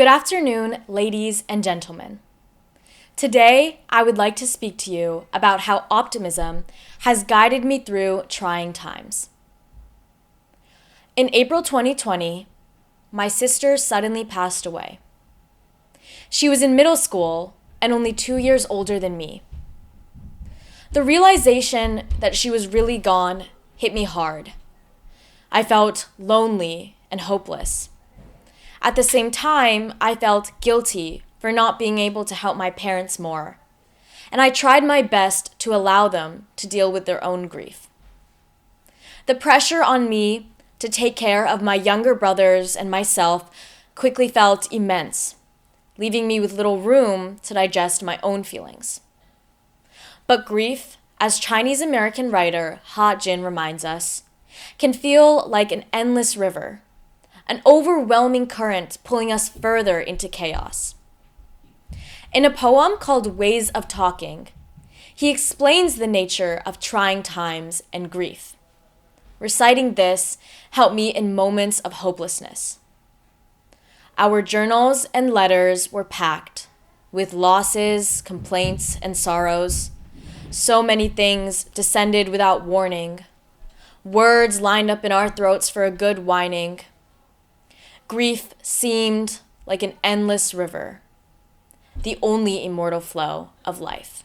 afternoon, ladies and gentlemen. Today, I would like to speak to you about how optimism has guided me through trying times. In April 2020, my sister suddenly passed away. She was in middle school and only 2 years older than me. The realization that she was really gone hit me hard. I felt lonely and hopeless. At the same time, I felt guilty for not being able to help my parents more, and I tried my best to allow them to deal with their own grief. The pressure on me to take care of my younger brothers and myself quickly felt immense, leaving me with little room to digest my own feelings. But grief, as Chinese American writer Ha Jin reminds us, can feel like an endless river, an overwhelming current pulling us further into chaos. In a poem called Ways of Talking, he explains the nature of trying times and grief. Reciting this helped me in moments of hopelessness. Our journals and letters were packed with losses, complaints, and sorrows. So many things descended without warning. Words lined up in our throats for a good whining. Grief seemed like an endless river, the only immortal flow of life.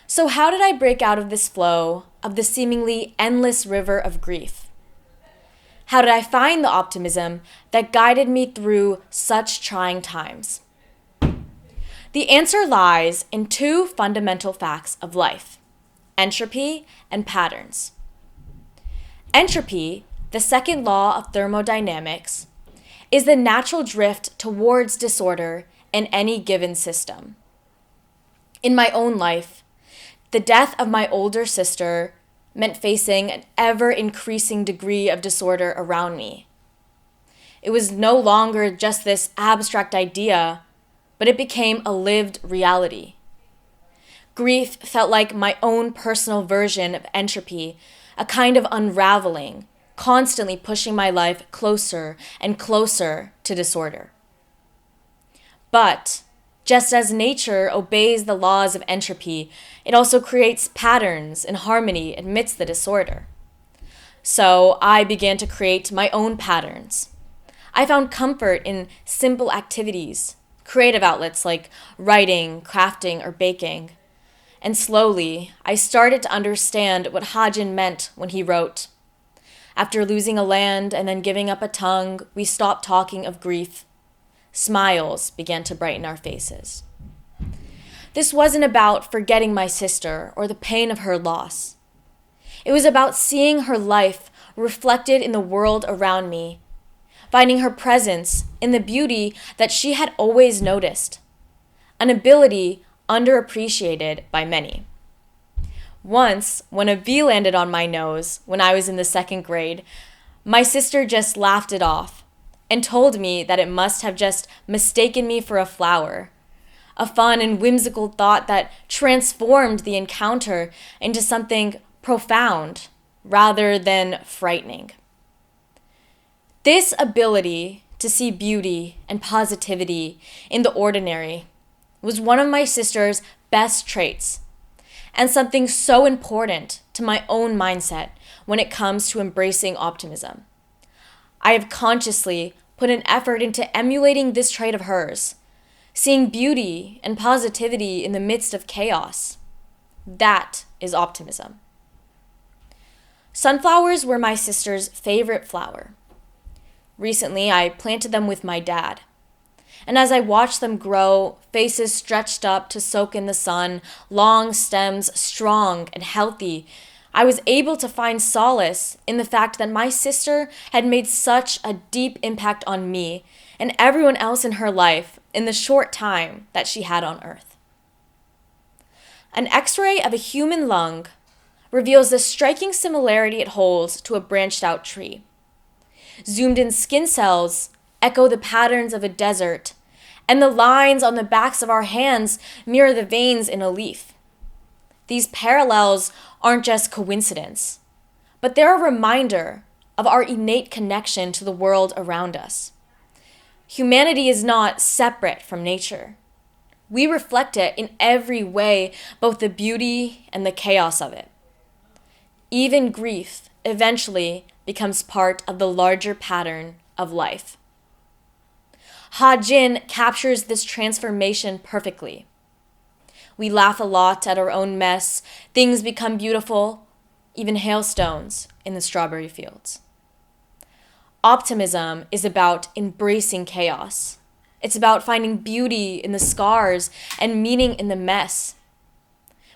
So how did I break out of this flow of the seemingly endless river of grief? How did I find the optimism that guided me through such trying times? The answer lies in two fundamental facts of life: entropy and patterns. Entropy, the second law of thermodynamics, is the natural drift towards disorder in any given system. In my own life, the death of my older sister meant facing an ever-increasing degree of disorder around me. It was no longer just this abstract idea, but it became a lived reality. Grief felt like my own personal version of entropy, a kind of unraveling, constantly pushing my life closer and closer to disorder. But just as nature obeys the laws of entropy, it also creates patterns and harmony amidst the disorder. So I began to create my own patterns. I found comfort in simple activities, creative outlets like writing, crafting, or baking. And slowly, I started to understand what Ha Jin meant when he wrote, "After losing a land and then giving up a tongue, we stopped talking of grief. Smiles began to brighten our faces." This wasn't about forgetting my sister or the pain of her loss. It was about seeing her life reflected in the world around me, finding her presence in the beauty that she had always noticed, an ability underappreciated by many. Once, when a bee landed on my nose when I was in the 2nd grade, my sister just laughed it off and told me that it must have just mistaken me for a flower, a fun and whimsical thought that transformed the encounter into something profound rather than frightening. This ability to see beauty and positivity in the ordinary was one of my sister's best traits, and something so important to my own mindset when it comes to embracing optimism. I have consciously put an effort into emulating this trait of hers, seeing beauty and positivity in the midst of chaos. That is optimism. Sunflowers were my sister's favorite flower. Recently, I planted them with my dad. And as I watched them grow, faces stretched up to soak in the sun, long stems strong and healthy, I was able to find solace in the fact that my sister had made such a deep impact on me and everyone else in her life in the short time that she had on Earth. An X-ray of a human lung reveals the striking similarity it holds to a branched-out tree. Zoomed-in skin cells echo the patterns of a desert, and the lines on the backs of our hands mirror the veins in a leaf. These parallels aren't just coincidence, but they're a reminder of our innate connection to the world around us. Humanity is not separate from nature. We reflect it in every way, both the beauty and the chaos of it. Even grief eventually becomes part of the larger pattern of life. Ha-Jin captures this transformation perfectly. We laugh a lot at our own mess. Things become beautiful, even hailstones in the strawberry fields. Optimism is about embracing chaos. It's about finding beauty in the scars and meaning in the mess.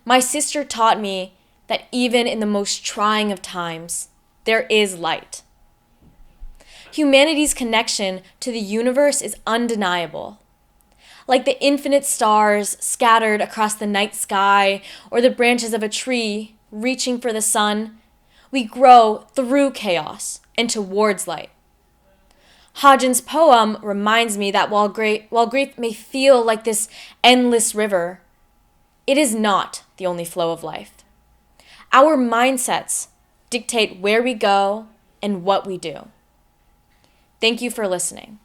My sister taught me that even in the most trying of times, there is light. Humanity's connection to the universe is undeniable. Like the infinite stars scattered across the night sky or the branches of a tree reaching for the sun, we grow through chaos and towards light. Ha-Jin's poem reminds me that while grief may feel like this endless river, it is not the only flow of life. Our mindsets dictate where we go and what we do. Thank you for listening.